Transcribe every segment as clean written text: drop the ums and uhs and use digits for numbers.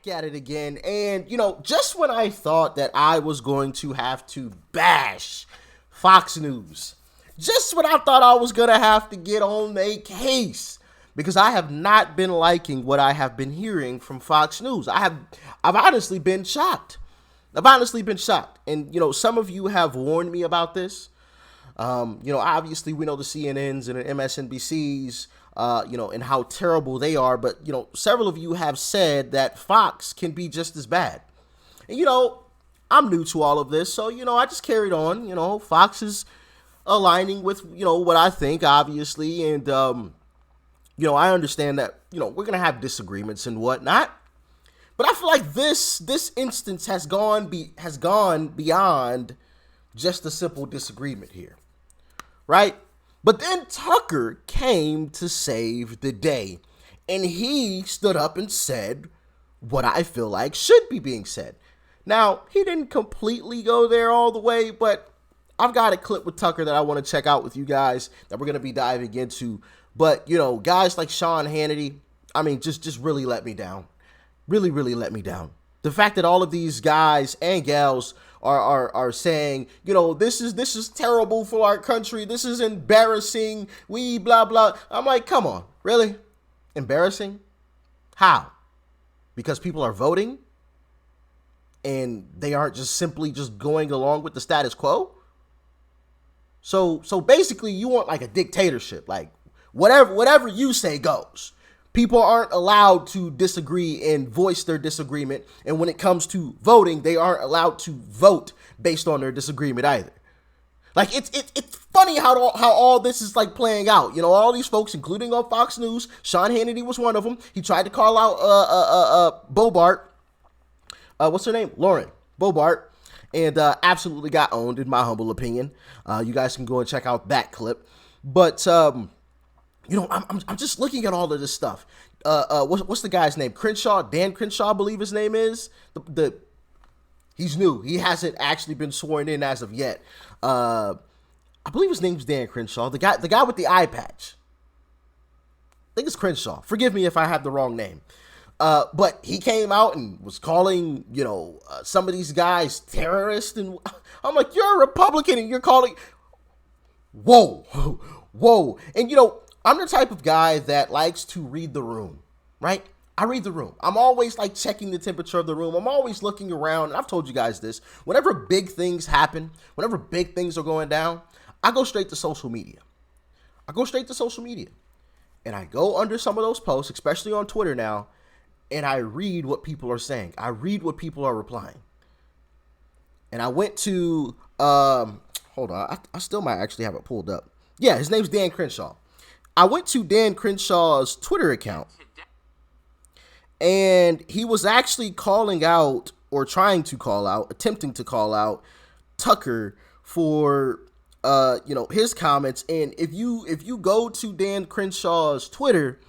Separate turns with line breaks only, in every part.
back at it again. And, just when I thought that I was going to have to bash Fox News, just when I thought I was going to have to get on a case, because I have not been liking what I have been hearing from Fox News. I've honestly been shocked. And, some of you have warned me about this. Obviously we know the CNNs and the MSNBCs, and how terrible they are. But, several of you have said that Fox can be just as bad. And, I'm new to all of this. So, I just carried on. Fox is aligning with, what I think, obviously. And, I understand that, we're going to have disagreements and whatnot. But I feel like this instance has gone beyond just a simple disagreement here. Right? But then Tucker came to save the day, and he stood up and said what I feel like should be being said. Now, he didn't completely go there all the way, but I've got a clip with Tucker that I want to check out with you guys that we're going to be diving into. But, guys like Sean Hannity, just really let me down. Really, really let me down. The fact that all of these guys and gals are saying, this is terrible for our country. This is embarrassing. We blah, blah. I'm like, come on, really? Embarrassing? How? Because people are voting and they aren't just simply just going along with the status quo? So basically you want like a dictatorship, like whatever you say goes. People aren't allowed to disagree and voice their disagreement. And when it comes to voting, they aren't allowed to vote based on their disagreement either. Like, it's funny how all this is like playing out. All these folks, including on Fox News, Sean Hannity was one of them. He tried to call out Bobart. What's her name? Lauren Bobart. And absolutely got owned, in my humble opinion. You guys can go and check out that clip. But I'm just looking at all of this stuff. What's the guy's name? Crenshaw, Dan Crenshaw, I believe his name is. He's new. He hasn't actually been sworn in as of yet. I believe his name's Dan Crenshaw. The guy with the eye patch. I think it's Crenshaw. Forgive me if I have the wrong name. But he came out and was calling, some of these guys terrorists, and I'm like, you're a Republican and you're calling. Whoa. And I'm the type of guy that likes to read the room, right? I read the room. I'm always like checking the temperature of the room. I'm always looking around. And I've told you guys this. Whenever big things happen, whenever big things are going down, I go straight to social media. And I go under some of those posts, especially on Twitter now, and I read what people are saying. I read what people are replying. And I went to, hold on, I still might actually have it pulled up. Yeah, his name's Dan Crenshaw. I went to Dan Crenshaw's Twitter account, and he was actually calling out, or trying to call out, attempting to call out Tucker for, his comments. And if you go to Dan Crenshaw's Twitter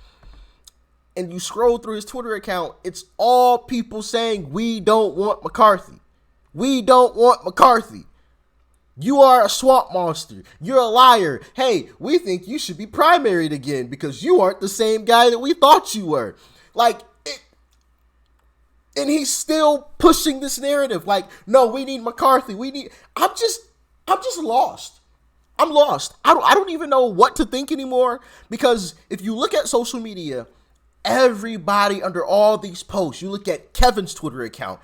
and you scroll through his Twitter account, it's all people saying, we don't want McCarthy. We don't want McCarthy. You are a swamp monster. You're a liar. Hey, we think you should be primaried again because you aren't the same guy that we thought you were. And he's still pushing this narrative. Like, no, we need McCarthy. I'm just lost. I'm lost. I don't even know what to think anymore, because if you look at social media, everybody under all these posts, you look at Kevin's Twitter account,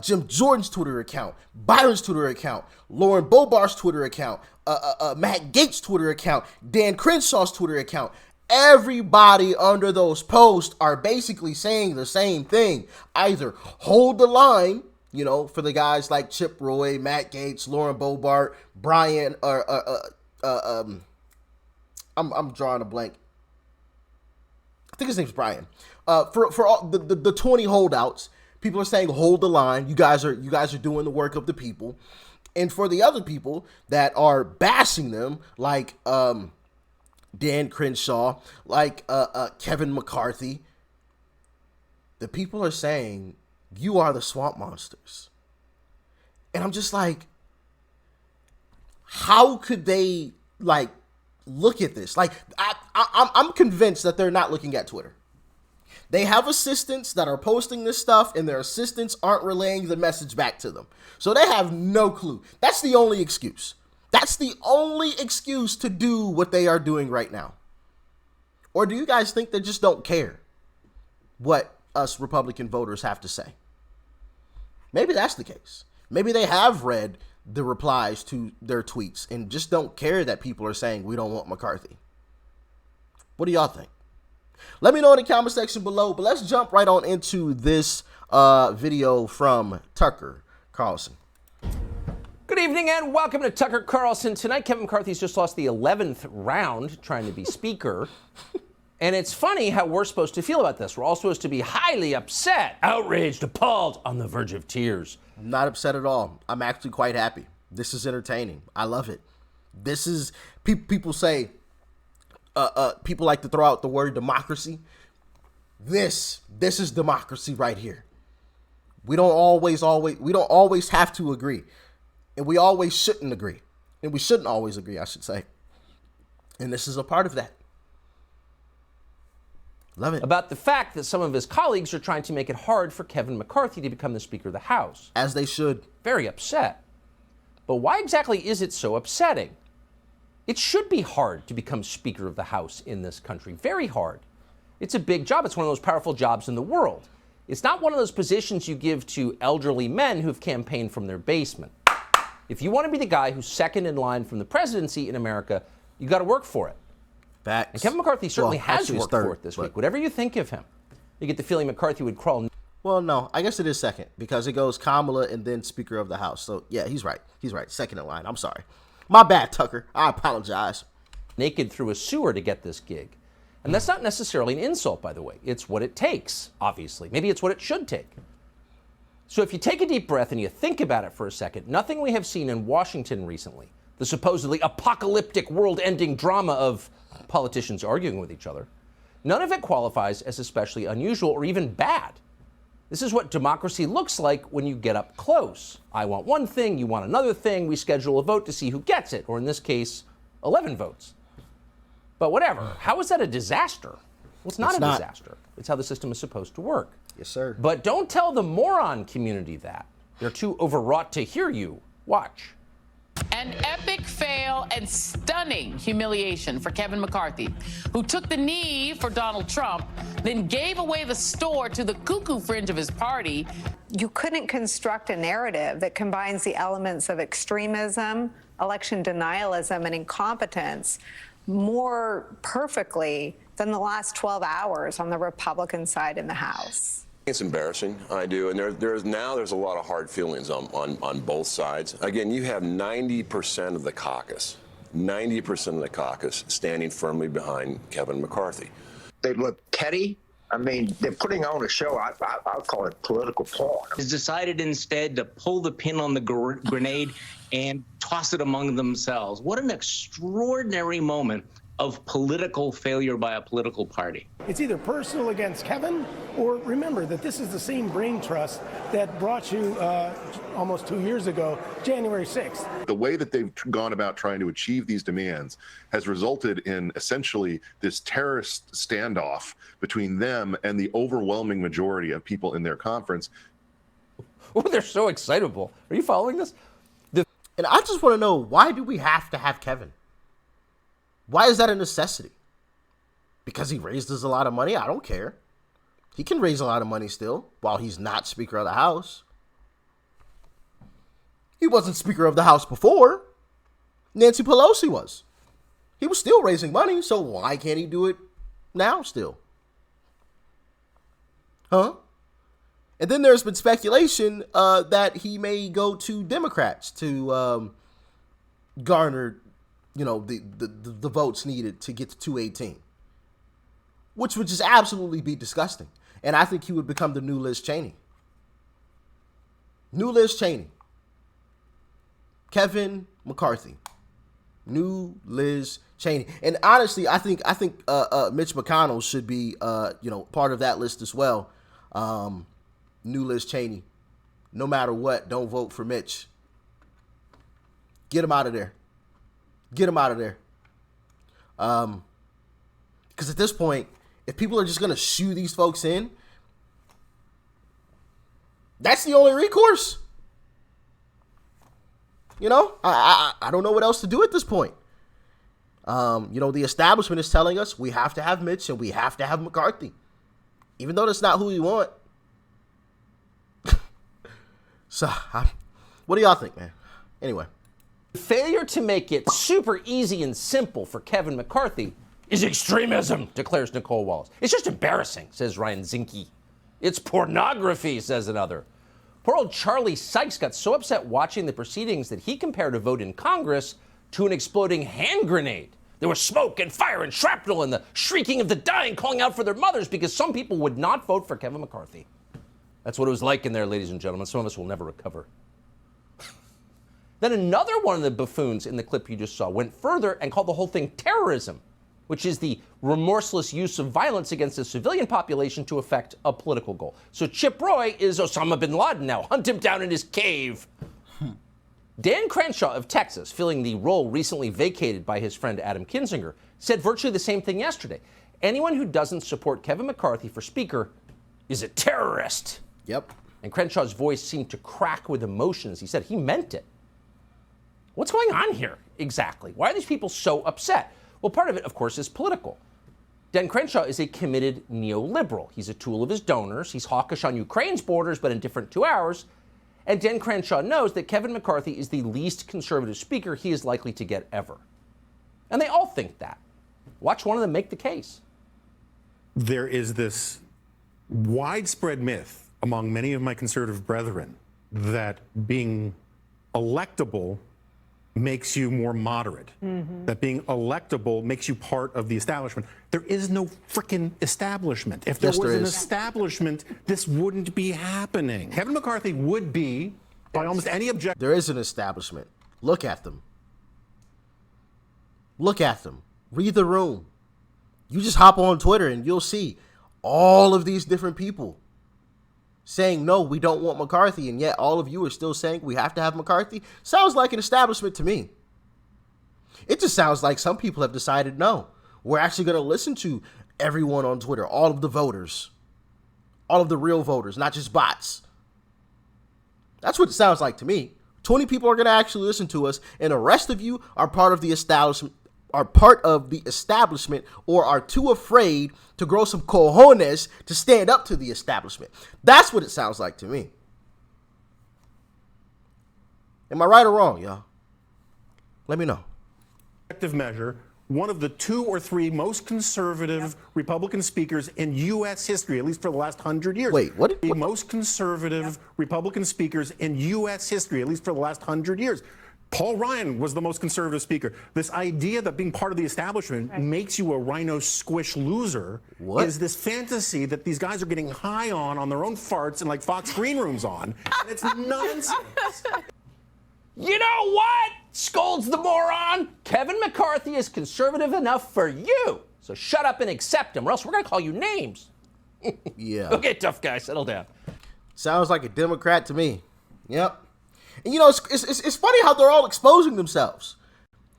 Jim Jordan's Twitter account, Byron's Twitter account, Lauren Bobart's Twitter account, Matt Gaetz' Twitter account, Dan Crenshaw's Twitter account. Everybody under those posts are basically saying the same thing. Either hold the line, for the guys like Chip Roy, Matt Gaetz, Lauren Bobart, Brian, I'm drawing a blank. I think his name's Brian. For all the 20 holdouts, people are saying hold the line. You guys are doing the work of the people. And for the other people that are bashing them, like Dan Crenshaw, like Kevin McCarthy, the people are saying you are the swamp monsters. And I'm just like, how could they look at this? I'm convinced that they're not looking at Twitter. They have assistants that are posting this stuff, and their assistants aren't relaying the message back to them. So they have no clue. That's the only excuse. That's the only excuse to do what they are doing right now. Or do you guys think they just don't care what us Republican voters have to say? Maybe that's the case. Maybe they have read the replies to their tweets and just don't care that people are saying we don't want McCarthy. What do y'all think? Let me know in the comment section below, but let's jump right on into this video from Tucker Carlson.
Good evening and welcome to Tucker Carlson. Tonight, Kevin McCarthy's just lost the 11th round trying to be speaker. And it's funny how we're supposed to feel about this. We're all supposed to be highly upset, outraged, appalled, on the verge of tears.
I'm not upset at all. I'm actually quite happy. This is entertaining. I love it. This is, people say, people like to throw out the word democracy. This is democracy right here. We don't always have to agree. And we always shouldn't agree. And we shouldn't always agree, I should say. And this is a part of that. Love it.
About the fact that some of his colleagues are trying to make it hard for Kevin McCarthy to become the Speaker of the House.
As they should.
Very upset. But why exactly is it so upsetting? It should be hard to become Speaker of the House in this country. Very hard. It's a big job. It's one of those powerful jobs in the world. It's not one of those positions you give to elderly men who've campaigned from their basement. If you want to be the guy who's second in line from the presidency in America, you got to work for it.
Facts.
And Kevin McCarthy certainly has worked for it this week. Whatever you think of him, you get the feeling McCarthy would crawl.
Well, no, I guess it is second because it goes Kamala and then Speaker of the House. So, yeah, he's right. He's right. Second in line. I'm sorry. My bad, Tucker. I apologize.
Naked through a sewer to get this gig. And that's not necessarily an insult, by the way. It's what it takes, obviously. Maybe it's what it should take. So if you take a deep breath and you think about it for a second, nothing we have seen in Washington recently, the supposedly apocalyptic world-ending drama of politicians arguing with each other, none of it qualifies as especially unusual or even bad. This is what democracy looks like when you get up close. I want one thing, you want another thing, we schedule a vote to see who gets it, or in this case, 11 votes. But whatever, how is that a disaster? Well, it's not a disaster. It's how the system is supposed to work.
Yes, sir.
But don't tell the moron community that. They're too overwrought to hear you. Watch.
An epic fail and stunning humiliation for Kevin McCarthy, who took the knee for Donald Trump, then gave away the store to the cuckoo fringe of his party.
You couldn't construct a narrative that combines the elements of extremism, election denialism, and incompetence more perfectly than the last 12 hours on the Republican side in the House.
It's embarrassing, I do, and there's a lot of hard feelings on both sides. Again, you have 90% of the caucus, 90% of the caucus standing firmly behind Kevin McCarthy.
They look petty. I mean, they're putting on a show. I'll call it political porn.
Has decided instead to pull the pin on the grenade and toss it among themselves. What an extraordinary moment of political failure by a political party.
It's either personal against Kevin, or remember that this is the same brain trust that brought you almost 2 years ago, January 6th.
The way that they've gone about trying to achieve these demands has resulted in essentially this terrorist standoff between them and the overwhelming majority of people in their conference.
Oh, they're so excitable. Are you following this?
And I just want to know, why do we have to have Kevin? Why is that a necessity? Because he raised us a lot of money? I don't care. He can raise a lot of money still while he's not Speaker of the House. He wasn't Speaker of the House before. Nancy Pelosi was. He was still raising money, so why can't he do it now still? Huh? And then there's been speculation that he may go to Democrats to garner, the votes needed to get to 218, which would just absolutely be disgusting. And I think he would become the new Liz Cheney. New Liz Cheney. Kevin McCarthy. New Liz Cheney. And honestly, I think Mitch McConnell should be part of that list as well. New Liz Cheney. No matter what, don't vote for Mitch. Get him out of there. Get him out of there. Because at this point, if people are just going to shoo these folks in, that's the only recourse. You know, I don't know what else to do at this point. You know, the establishment is telling us we have to have Mitch and we have to have McCarthy, even though that's not who we want. So, what do y'all think, man? Anyway.
Failure to make it super easy and simple for Kevin McCarthy is extremism, declares Nicole Wallace. It's just embarrassing, says Ryan Zinke. It's pornography, says another. Poor old Charlie Sykes got so upset watching the proceedings that he compared a vote in Congress to an exploding hand grenade. There was smoke and fire and shrapnel and the shrieking of the dying calling out for their mothers because some people would not vote for Kevin McCarthy. That's what it was like in there, ladies and gentlemen. Some of us will never recover. Then another one of the buffoons in the clip you just saw went further and called the whole thing terrorism, which is the remorseless use of violence against the civilian population to effect a political goal. So Chip Roy is Osama bin Laden now. Hunt him down in his cave. Dan Crenshaw of Texas, filling the role recently vacated by his friend Adam Kinzinger, said virtually the same thing yesterday. Anyone who doesn't support Kevin McCarthy for Speaker is a terrorist.
Yep.
And Crenshaw's voice seemed to crack with emotion as he said he meant it. What's going on here exactly? Why are these people so upset? Well, part of it, of course, is political. Dan Crenshaw is a committed neoliberal. He's a tool of his donors. He's hawkish on Ukraine's borders, but indifferent to ours. And Dan Crenshaw knows that Kevin McCarthy is the least conservative speaker he is likely to get ever. And they all think that. Watch one of them make the case.
There is this widespread myth among many of my conservative brethren that being electable makes you more moderate, that being electable makes you part of the establishment. There is no freaking establishment. If there was an establishment, this wouldn't be happening. Kevin McCarthy would be, by almost any objective.
There is an establishment. Look at them. Look at them. Read the room. You just hop on Twitter and you'll see all of these different people saying, no, we don't want McCarthy, and yet all of you are still saying we have to have McCarthy. Sounds like an establishment to me. It just sounds like some people have decided, no, we're actually going to listen to everyone on Twitter, all of the voters, all of the real voters, not just bots. That's what it sounds like to me. 20 people are going to actually listen to us, and the rest of you are part of the establishment, or are too afraid to grow some cojones to stand up to the establishment. That's what it sounds like to me. Am I right or wrong, y'all? Let me know.
Measure, one of the 2 or 3 most conservative Republican speakers in U.S. history, at least for the last 100 years.
Wait, what?
The most conservative Republican speakers in U.S. history, at least for the last 100 years. Paul Ryan was the most conservative speaker. This idea that being part of the establishment makes you a rhino squish loser is this fantasy that these guys are getting high on their own farts and like Fox green rooms on. And it's nonsense.
You know what? Scolds the moron. Kevin McCarthy is conservative enough for you. So shut up and accept him, or else we're going to call you names.
Yeah.
Okay, tough guy, settle down.
Sounds like a Democrat to me. Yep. And, you know, it's funny how they're all exposing themselves.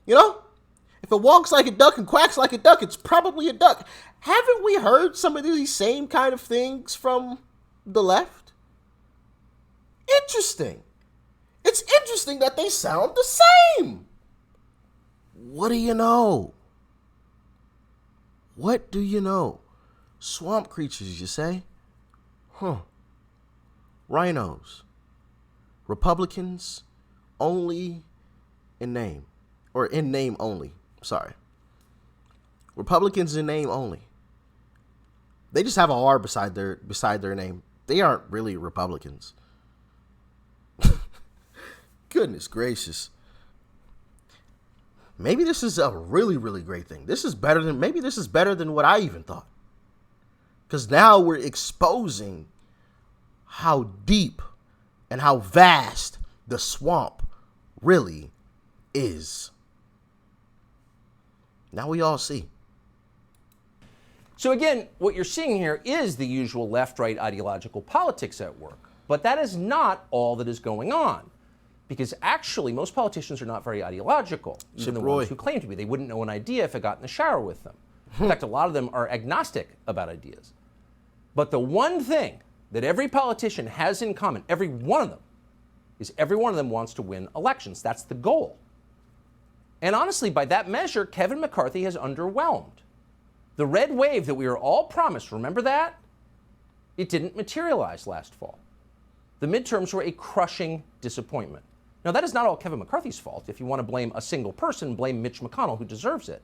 You know? If it walks like a duck and quacks like a duck, it's probably a duck. Haven't we heard some of these same kind of things from the left? Interesting. It's interesting that they sound the same. What do you know? What do you know? Swamp creatures, you say? Huh. Rhinos. Republicans only in name, or in name only. Sorry. Republicans in name only. They just have a R beside their name. They aren't really Republicans. Goodness gracious. Maybe this is a really, really great thing. Maybe this is better than what I even thought. Because now we're exposing how deep and how vast the swamp really is. Now we all see.
So again, what you're seeing here is the usual left-right ideological politics at work. But that is not all that is going on. Because actually, most politicians are not very ideological, even the ones who claim to be. They wouldn't know an idea if it got in the shower with them. In fact, a lot of them are agnostic about ideas. But the one thing that every politician has in common, every one of them, is every one of them wants to win elections. That's the goal. And honestly, by that measure, Kevin McCarthy has underwhelmed. The red wave that we were all promised, remember that? It didn't materialize last fall. The midterms were a crushing disappointment. Now, that is not all Kevin McCarthy's fault. If you want to blame a single person, blame Mitch McConnell, who deserves it.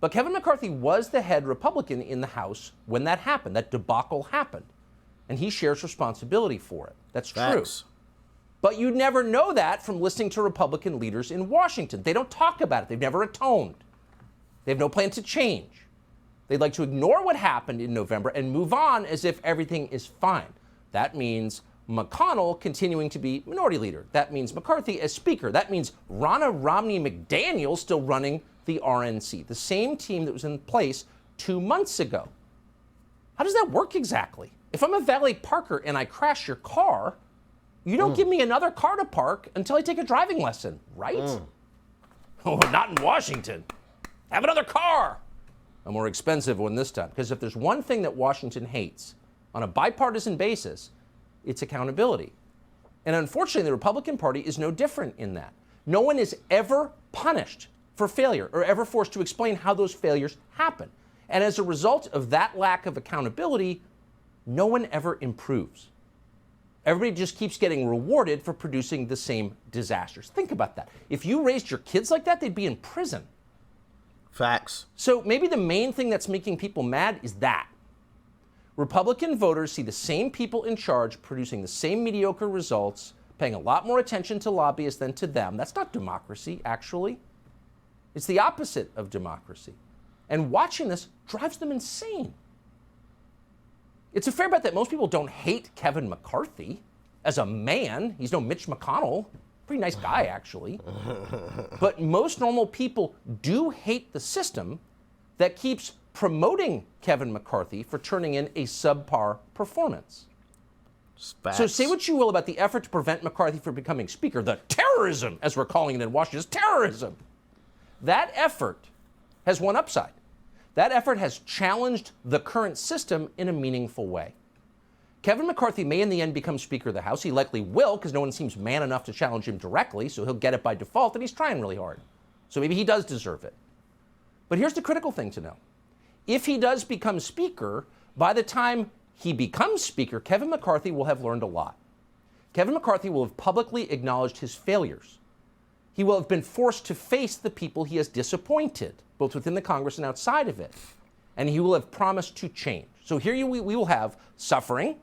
But Kevin McCarthy was the head Republican in the House when that happened, that debacle happened. And he shares responsibility for it. That's true. But you never know that from listening to Republican leaders in Washington. They don't talk about it. They've never atoned. They have no plan to change. They'd like to ignore what happened in November and move on as if everything is fine. That means McConnell continuing to be minority leader. That means McCarthy as speaker. That means Ronna Romney McDaniel still running the RNC, the same team that was in place 2 months ago. How does that work exactly? If I'm a valet parker and I crash your car, you don't give me another car to park until I take a driving lesson, right? Oh, not in Washington. Have another car. A more expensive one this time. Because if there's one thing that Washington hates on a bipartisan basis, it's accountability. And unfortunately, the Republican Party is no different in that. No one is ever punished for failure or ever forced to explain how those failures happen. And as a result of that lack of accountability, no one ever improves. Everybody just keeps getting rewarded for producing the same disasters. Think about that. If you raised your kids like that, they'd be in prison.
Facts.
So maybe the main thing that's making people mad is that. Republican voters see the same people in charge producing the same mediocre results, paying a lot more attention to lobbyists than to them. That's not democracy, actually. It's the opposite of democracy. And watching this drives them insane. It's a fair bet that most people don't hate Kevin McCarthy as a man. He's no Mitch McConnell. Pretty nice guy, actually. But most normal people do hate the system that keeps promoting Kevin McCarthy for turning in a subpar performance. So say what you will about the effort to prevent McCarthy from becoming speaker, the terrorism, as we're calling it in Washington, is terrorism. That effort has one upside. That effort has challenged the current system in a meaningful way. Kevin McCarthy may in the end become Speaker of the House. He likely will, because no one seems man enough to challenge him directly, so he'll get it by default, and he's trying really hard. So maybe he does deserve it. But here's the critical thing to know. If he does become Speaker, by the time he becomes Speaker, Kevin McCarthy will have learned a lot. Kevin McCarthy will have publicly acknowledged his failures. He will have been forced to face the people he has disappointed, both within the Congress and outside of it. And he will have promised to change. So here we will have suffering,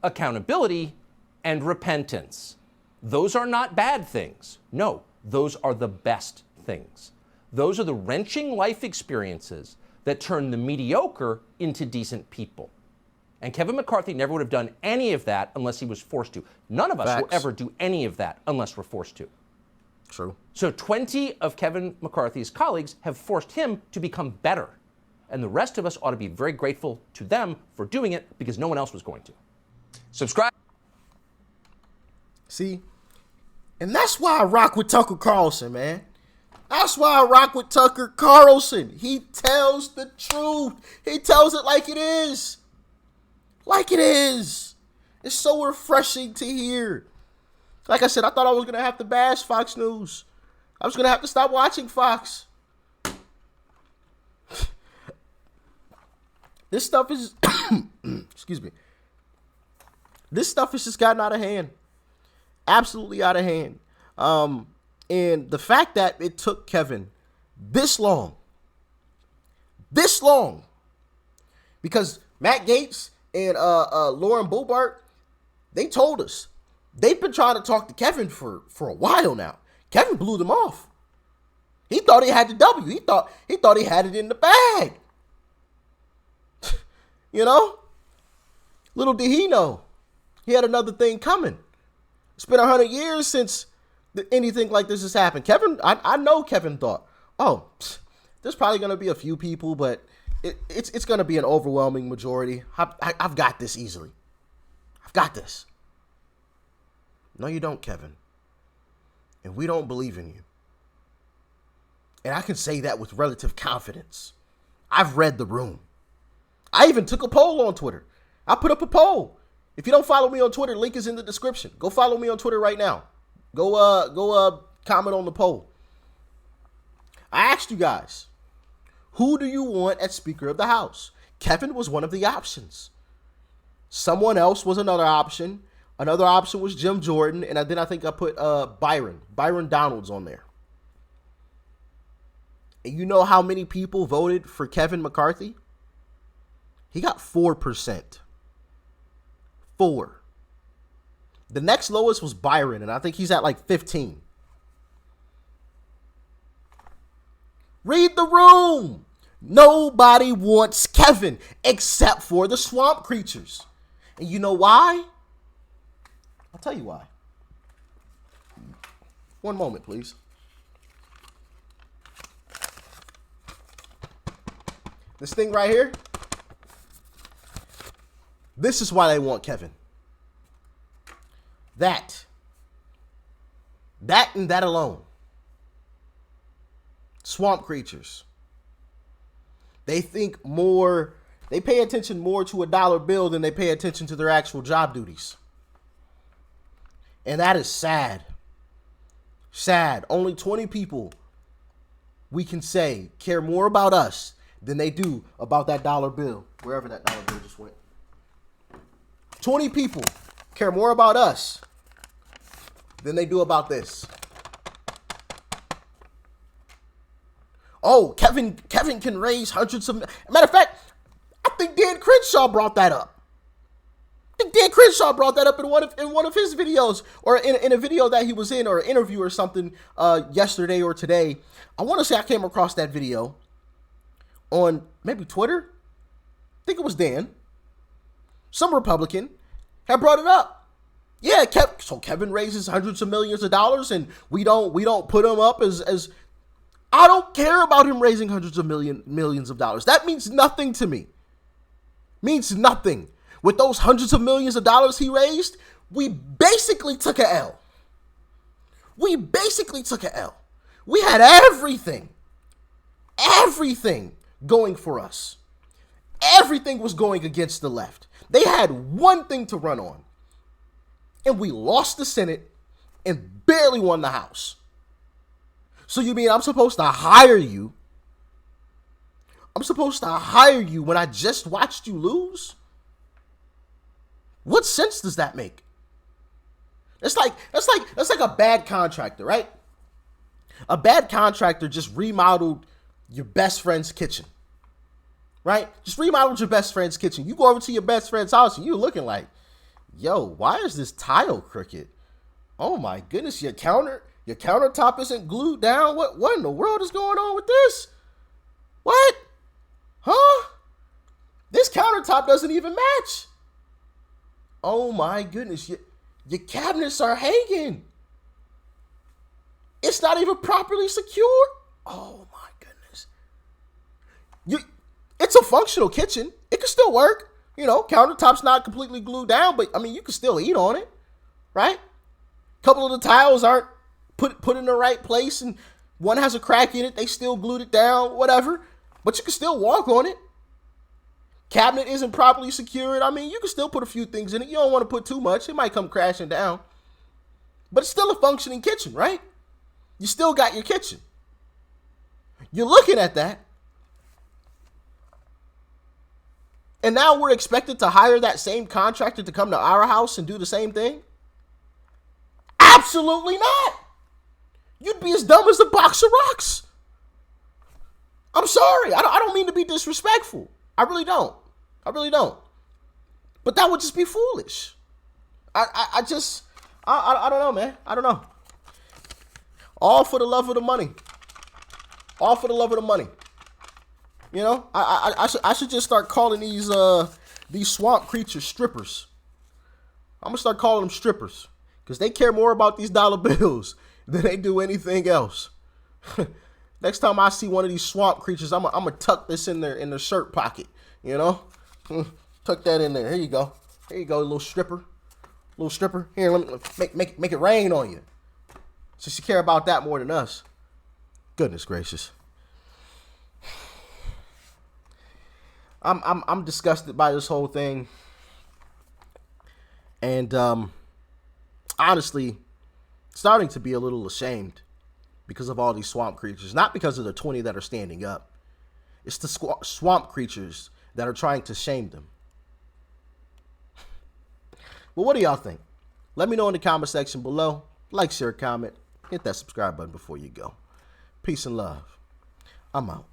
accountability, and repentance. Those are not bad things. No, those are the best things. Those are the wrenching life experiences that turn the mediocre into decent people. And Kevin McCarthy never would have done any of that unless he was forced to. None of us will ever do any of that unless we're forced to.
True.
So 20 of Kevin McCarthy's colleagues have forced him to become better. And the rest of us ought to be very grateful to them for doing it because no one else was going to. Subscribe.
See? And that's why I rock with Tucker Carlson, man. That's why I rock with Tucker Carlson. He tells the truth. He tells it like it is. Like it is. It's so refreshing to hear. Like I said, I thought I was going to have to bash Fox News. I was going to have to stop watching Fox. This stuff is, excuse me. This stuff has just gotten out of hand. Absolutely out of hand. And the fact that it took Kevin this long, because Matt Gaetz and Lauren Boebert, they told us they've been trying to talk to Kevin for a while now. Kevin blew them off. He thought he had the W. He thought he had it in the bag. You know? Little did he know he had another thing coming. It's been 100 years since anything like this has happened. Kevin, I know Kevin thought, oh, there's probably going to be a few people, but it's going to be an overwhelming majority. I've got this easily. I've got this. No, you don't, Kevin. And we don't believe in you. And I can say that with relative confidence. I've read the room. I even took a poll on Twitter. I put up a poll. If you don't follow me on Twitter, link is in the description. Go follow me on Twitter right now. Go comment on the poll. I asked you guys, who do you want as Speaker of the House? Kevin was one of the options. Someone else was another option. Another option was Jim Jordan, and then I think I put Byron Donalds on there. And you know how many people voted for Kevin McCarthy? He got 4%. 4. The next lowest was Byron, and I think he's at like 15. Read the room. Nobody wants Kevin except for the swamp creatures. And you know why? I'll tell you why. One moment, please. This thing right here. This is why they want Kevin. That and that alone. Swamp creatures. They think more, they pay attention more to a dollar bill than they pay attention to their actual job duties. And that is sad. Sad. Only 20 people we can say care more about us than they do about that dollar bill, wherever that dollar bill just went. 20 people care more about us than they do about this. Oh, Kevin can raise hundreds of... Matter of fact, I think Dan Crenshaw brought that up. in one of his videos, or in a video that he was in, or an interview or something yesterday or today. I want to say I came across that video on maybe Twitter. I think it was Dan. Some Republican had brought it up. Yeah, so Kevin raises hundreds of millions of dollars, and we don't put him up as I don't care about him raising hundreds of millions of dollars. That means nothing to me. Means nothing. With those hundreds of millions of dollars he raised, we basically took an L. We had everything going for us. Everything was going against the left. They had one thing to run on. And we lost the Senate and barely won the House. So you mean I'm supposed to hire you? I'm supposed to hire you when I just watched you lose? What sense does that make? That's like a bad contractor, right? A bad contractor just remodeled your best friend's kitchen. Right? Just remodeled your best friend's kitchen. You go over to your best friend's house and you're looking like, yo, why is this tile crooked? Oh my goodness, your countertop isn't glued down. What in the world is going on with this? What? Huh? This countertop doesn't even match. Oh my goodness, your cabinets are hanging. It's not even properly secured. Oh my goodness. It's a functional kitchen. It can still work. You know, countertop's not completely glued down, but I mean, you can still eat on it, right? A couple of the tiles aren't put in the right place, and one has a crack in it. They still glued it down, whatever, but you can still walk on it. Cabinet isn't properly secured. I mean, you can still put a few things in it. You don't want to put too much. It might come crashing down, but it's still a functioning kitchen, right? You still got your kitchen. You're looking at that. And now we're expected to hire that same contractor to come to our house and do the same thing? Absolutely not. You'd be as dumb as a box of rocks. I'm sorry. I don't mean to be disrespectful. I really don't. But that would just be foolish. I don't know, man. I don't know. All for the love of the money. You know, I should just start calling these swamp creatures strippers. I'm gonna start calling them strippers because they care more about these dollar bills than they do anything else. Next time I see one of these swamp creatures, I'm gonna tuck this in their shirt pocket. You know, tuck that in there. Here you go, little stripper. Here, let me make it rain on you. So she care about that more than us. Goodness gracious. I'm disgusted by this whole thing. And honestly, starting to be a little ashamed because of all these swamp creatures. Not because of the 20 that are standing up. It's the swamp creatures that are trying to shame them. Well, what do y'all think? Let me know in the comment section below. Like, share, comment. Hit that subscribe button before you go. Peace and love. I'm out.